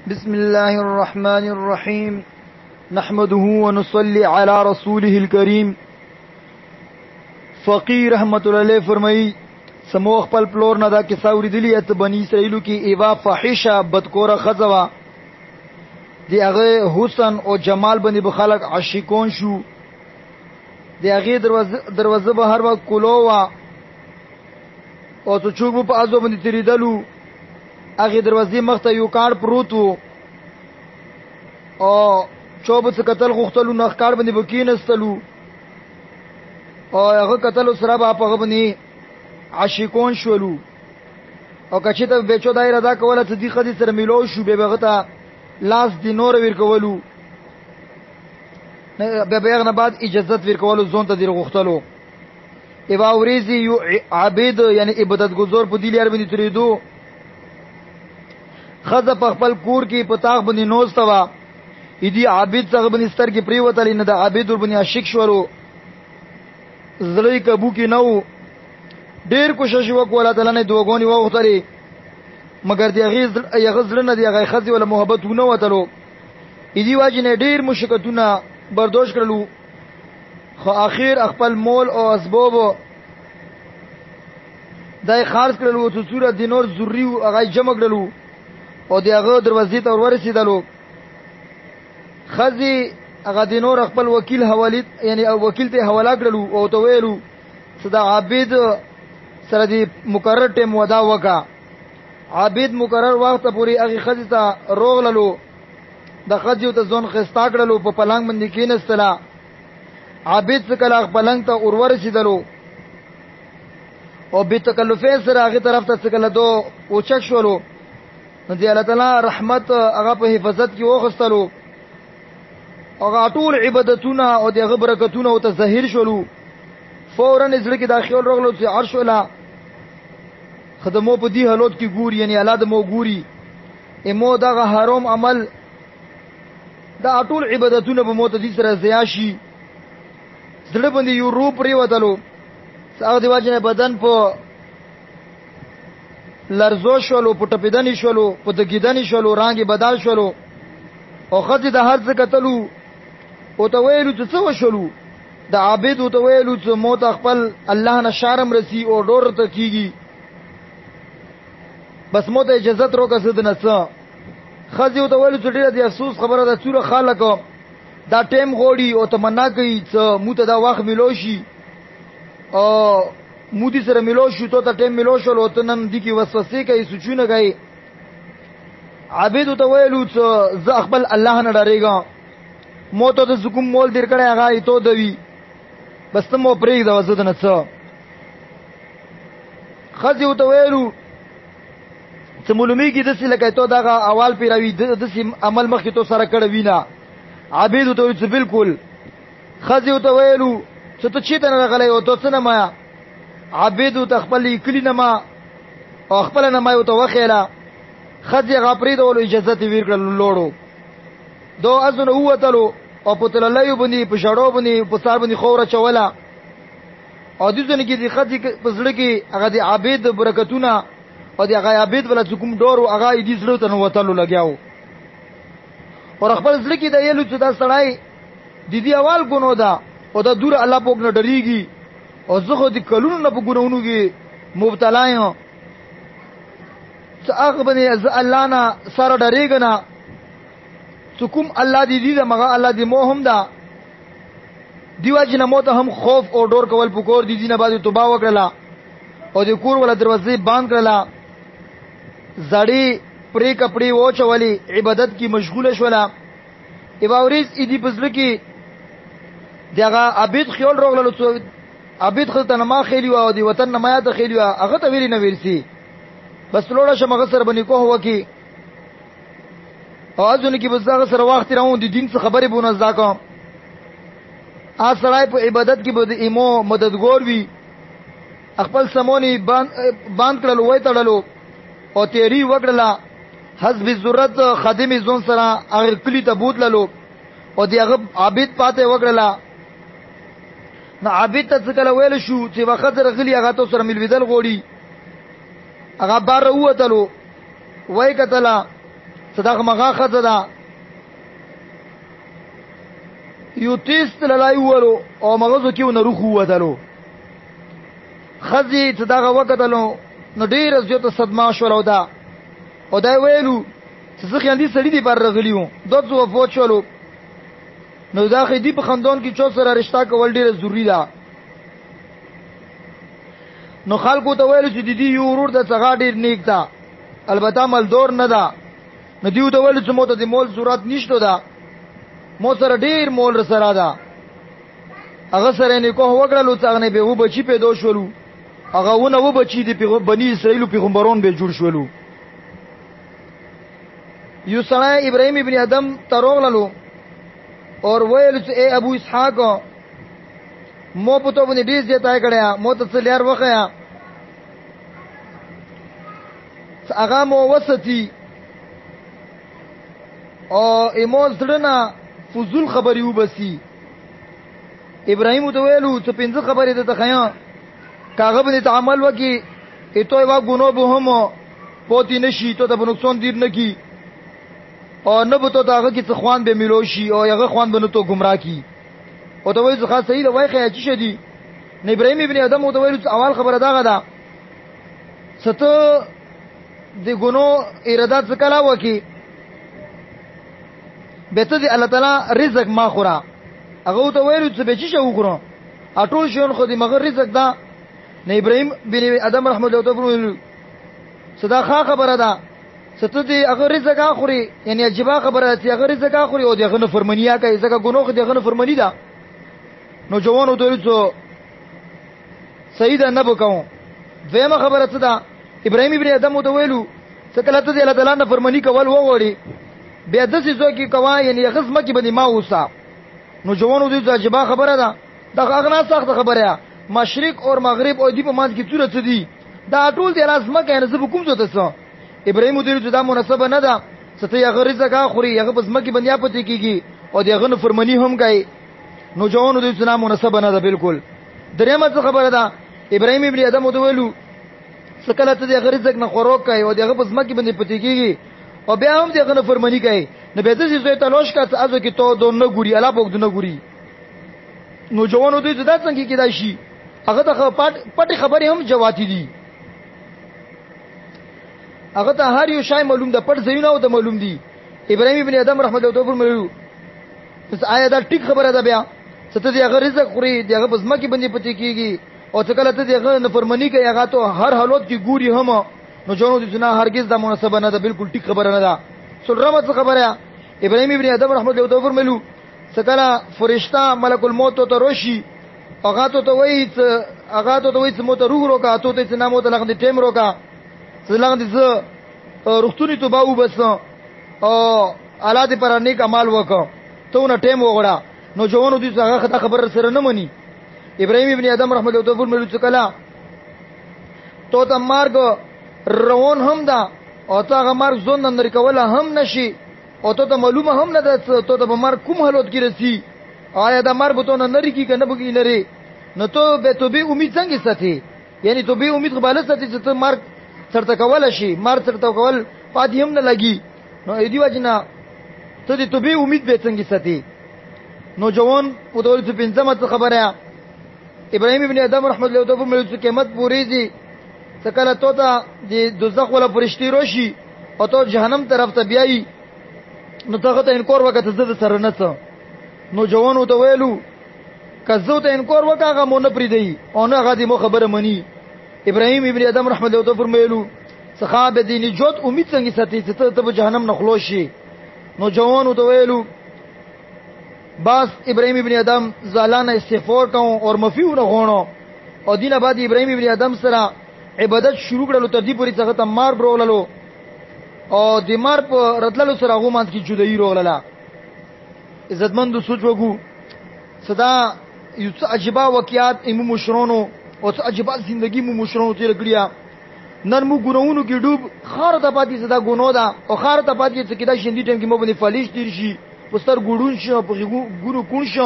بسم الله الرحمن الرحيم نحمده ونصلي على رسوله الكريم. فقیر رحمت الله علیه فرمایي سمو خپل پلور نه دا کیسه اوریدلی ات بنی اسرائیلو کې ایوا فاحشه بدکوره خزوا دی هغه حسن او جمال باندې بخلق عاشقون شو. دی هغه دروازه به هر وخت کولو وا او تو چوب په ازو باندې تریدلو. هغه دروازې مخته یو کار پروت وو او چوب څخه قتل غختلو نه کار باندې بکینستلو او هغه قتل سره په باندې عاشقون شولو او کچې ته بیچو دایره دا کوله چې دی خدي سره ملو شو به بغته لاس دی نور ور کولو به بیغنه بعد اجازه ور کولو زون ته دی غختلو. ایوا اوریزی یو عابد یعنی عبادت گزار په دی لار باندې تریدو. خزه په خپل کور کې پتاغ باندې نوستوا ایدی عابد څنګه باندې ستر کې پریوتل نه د عابد ور باندې عاشق شورو. زړی کبو کې نو ډیر کوشش وکړ الله تعالی نه دوغونی وغوښتلی مگر دی هغه زړه نه دی هغه خزي ولا محبت ونه وتلو. ایدی واجنه ډیر مشکلاتونه برداشت کړلو خو اخر خپل مول او اسباب دای خارج کړلو چې صورت دینور ضروری هغه جمع کړلو او دی هغه دروازې ته ورسېدلو. خزي هغه دینور خپل وکیل حواله یعنی وکیل ته حواله کړلو او ته ویلو صدا عابد سره دی مقرر ټیم ودا وکا. عابد مقرر وخت پوری هغه خزي ته روغللو د خزي ته ځون خستا کړلو په پلنګ باندې کېنستلا. عابد څکلا پلنګ ته ورسېدلو او به تکلفه سره هغه طرف ته څکلا دو اوچک شولو. نو دی الله تعالی رحمت هغه په حفاظت کې وغستلو هغه ټول عبادتونه او دغه برکتونه او ته ظاهر شولو. فورا نزل کې داخل راغلو چې عرش ولا خدمو په دی حالت کې ګوري یعنی اولاد مو ګوري امو دغه حرام عمل دا ټول عبادتونه به مو ته دي سره زیاشي. زړه باندې یو روپ لري وتلو څنګه دی واجنه بدن په لرزو شولو په ټپیدنی شولو په دګیدنی شولو رانګي بدل شولو او خدای د هر څه کتلو او ته ویلو چې څه وشولو. د عابد او ته ویلو چې موت خپل الله نه شرم رسی او ډور ته کیږي بس موت اجازه تروکه زد نه څه. خدای او ته ویلو چې ډیره د افسوس خبره ده چې خلک دا ټیم غوړي او تمنا کوي چې موت دا وخت ملو شي او مودي سره ملو شو ته ټیم ملو شو او ته نن دي کې وسوسه کوي سوچونه کوي. عابد ته ویلو چې زه خپل الله نه ډارېږم موت ته زکم مول دیر کړه هغه ته دوی بس ته مو پرېږ دا وزد نه څه. خځې ته ویلو چې معلومی کې د څه لکه ته دغه اول پیراوي د عمل مخ کې تو سره کړه وینا. عابد ته ویل چې بالکل. خځې ته ویلو چې ته چیرته نه غلې او ته څه نه ما. عابد ته خپل کلی نه ما او خپل نه ما او ته وخیلا. خځې غپرې ته اجازه تی ورکړل لوړو دو ازنه ووتلو او په تللایو باندې په شړو باندې په سار باندې خوره چولا او د ځنه کې د خځې په زړه کې هغه د عابد برکتونه او د هغه عابد ولا کوم ډور او هغه دې زړه ته وتلو لګیاو او خپل زړه کې د یلو چې دا سړی د دې اول ګونو دا او دا دور الله پوک نه ډریږي او زه خو د کلونو نه په ګونونو کې مبتلا یم چې هغه باندې الله نه سره ډریږي نه کوم الله دې مغه الله دې مو هم دا دیو جن موت هم خوف او ډور کول پکور دي دینه باندې توبه وکړه او د کور ولا دروازې بند کړه زړی پرې کپڑے وچولې عبادت کې مشغوله شولا. ایواوریز دې پزړه کې دغه عبادت خیال راغلو چې عبادت خلته نه ما خېلی او دې وطن نه ما ته خېلی هغه ته ویلی نه ورسي بس لوړه شمغه سره باندې کوه وکي او ځونه کې بس هغه سره وخت راوند دي دین څخه خبرې بونه زاکم. ا سړی په عبادت کې به ایمو مددګور وي خپل سمونی باند کړل وای تړلو او تیری وکړه حسب ضرورت خادم زون سره هغه کلی ته بوتللو او دیغه عابد پاتې وکړه. نو عابد ته څه کله ویل شو چې وخت رغلی هغه تو سره ملویدل غوړي هغه بار ووتلو وای کتلا صدق مغا خزدا یو تیست للای ولو او مغزو کیو نه روح ودلو خزي صدق وکدلو نو ډیر زیاته صدمه شولو دا او دا ویلو څه خیاندي سړی دی بار غلیو دوه وفات شولو نو دا خې دی په خندون کې چو سره رشتہ کول ډیره ضروری ده نو خلکو ته ویل چې د دې یو ورور د څنګه ډیر نیک ده البته مالدور نه ده نو دیو ته ویل چې مو ته د مول صورت نشته ده مو سره ډیر مول سره ده هغه سره نه کوه وګړلو څنګه به و بچی پیدا شولو هغه ونه و بچی د بنی اسرائیل پیغمبرون به جوړ شولو یو سړی ابراهیم ابن ادم تروغللو اور ویل چې اے ابو اسحاق مو په تو باندې ډیر ځای کړیا مو ته څلور وخیا هغه مو وستی او ایمول سړنا فضول خبري وبسي ابراهيم ته ویلو چې پنځه خبرې ته تخیا کاغه باندې تعامل وکي اته وا ګونو به هم پوتی نشي ته د نقصان دیر نه کی او نه به ته داغه کی څه خوان به ملو شي او هغه خوان به نو ته گمراه کی او ته وایي ځکه صحیح دی وای خیا چې شدي نه ابراهيم ابن ادم ته ویلو اول خبره داغه ده ست د ګونو ارادات وکلا وکي بته دی الله تعالی رزق ما خورا هغه ته ویلو چې به چې شو وګورم اټول شون خو دې مگر رزق دا نه ابراهيم بن ادم رحمه الله تعالی ویلو صدا خبره ده ست دې هغه رزق اخوري یعنی عجیب خبره ده چې هغه رزق اخوري او دغه نه فرمانیا کوي ځکه ګونو خو دغه نه فرمانی ده نو جوانو ته ویلو صحیح ده نه وکاو دیمه خبره څه ده ابراهيم ابن ادم ته ویلو څه کله ته الله تعالی نه فرمانی کول وغوړي بیا د څه ځکه کوا یعنی غزمه کې باندې ما وسا نو جوانو دې عجیب خبره ده دا هغه نه سخت خبره مشرق اور مغرب او دی په مانځ کې صورت دي دا ټول د لازمه کې نه زب کوم څه ته ابراهيم دې دا مناسبه نه ده ستې هغه رزق اخوري هغه بس مکه باندې پته کیږي او دغه نه فرمانی هم کوي نو جوانو دې څه مناسبه نه ده بالکل درېمه څه خبره ده ابراهيم ابن ادم ته ویلو سکله ته دغه رزق نه خوراک کوي او دغه بس مکه باندې پته کیږي او بیا هم دغه نه فرمانی کوي نه به دې زوی تلاش کا څه ازو کې تو دون نه ګوري الا پوک دونه ګوري نو جوانو دې دا څنګه کېدای شي هغه ته پټي خبرې هم جواتی دي هغه ته هر یو شای معلوم ده پټ ځایونه او ته معلوم دي ابراهيم ابن ادم رحمه الله تعالی فرمایي پس آیا دا ټیک خبره ده بیا ست دې هغه رزق خوري دغه بس مکه باندې پته کیږي او څه کله ته دغه نه فرمانی کوي هغه ته هر حالت کې ګوري هم نو جوړو دي نه هرگز دا مناسبه نه ده بالکل ټیک خبره نه ده سلرمه څه خبره ابراهيم ابن ادم رحمه الله تعالی فرمایلو څه کله فرشتہ ملک الموت ته روشي هغه ته وایي چې مو ته روح روکا ته ته نه مو ته لغه ټیم روکا څنګه دې زه رښتونی توبه وبس او اولاد پر نیک عمل وکړه ته نه ټیم وغوړه نو جوانو دې هغه خبر سره نه مني ابراهيم ابن ادم رحمه الله تعالی فرمایلو چې کله تو ته مرګ روان هم ده او ته هغه مرګ ځون نن کوله هم نشي او ته معلومه هم نه ده ته به مرګ کوم حالت کې رسی آیا دا مرګ ته نه لري کې کنه بګی لري نو ته به توبه امید څنګه ساتي یعنی توبه امید غواړې ساتي چې ته مرګ ترته کول شي مرګ ترته کول پاتې هم نه لګي نو دې وجنه ته دې توبه امید به څنګه ساتي نو جوان په ډول څه پنځمه خبره ابراهيم ابن ادم رحمه الله تعالی په ملي قیامت پوری دي څکله ته د دوزخ ولا فرشتي روشي او ته جهنم طرف ته بیاي نو ته ته انکار وکړه زه سره نه څه نو جوانو ته ویلو کزو ته انکار وکړه مو نه پری دی او نه غادي مو خبره مني ابراهيم ابن ادم رحمه الله تعالی فرمایلو صحابه دي نجات امید څنګه ساتي چې ته په جهنم نه خلاص شي نو جوانو ته ویلو بس ابراهيم ابن ادم زالانه استغفار کوم او مفیونه غونو او دینه بعد ابراهيم ابن ادم سره عبادت شروع کړلو تر دې پورې څنګه ته مار بروللو او د مار په راتللو سره هغه مانځ کې جدایي روغله عزتمند سوچ وګو صدا یو څه عجيبه واقعات ایمو مشرونو او څه عجيبه ژوندۍ مو مشرونو تیر کړیا نن مو ګونونو کې ډوب خار ته پاتې صدا ګونو دا او خار ته پاتې چې کدا شندې ټیم کې مو باندې فالیش تیر شي پستر ګډون شي په ګورو کون شي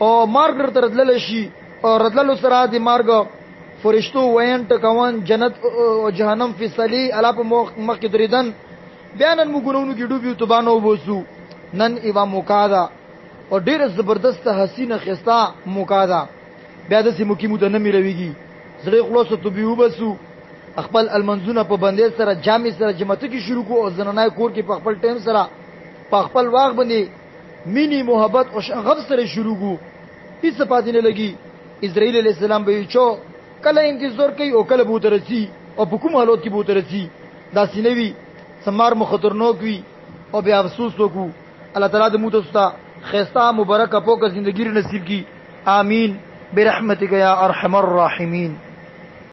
او مارګ تر دلل شي او رتللو سره د مارګ فرشتو وین ټکوان جنت او جهنم فیصله الا په مخ کې دریدن بیا نن موږ ګناونو کې ډوبیو توبانو وبوسو نن ایوا مکادا او ډیره زبردست حسینه خستا مکادا بیا د سیمو کې مو ته نه میرويږي زړه خلاص ته به وبسو خپل المنزونه په بندې سره جامع سره جمعته کې شروع کو او زنانای کور کې په خپل ټیم سره په خپل واغ باندې مینی محبت او شغف سره شروع کو هیڅ پاتې نه لګي اسرائیل علیہ السلام به چو کله انتظار کوي او کله بوت رسی او په کوم حالت کې بوت رسی دا سینوي سمار مو خطرناک وي او بیا افسوس وکړو الله تعالی دې موږ ته خیستا مبارک پوکه ژوندۍ نصیب کی آمین برحمتک یا ارحم الراحمین.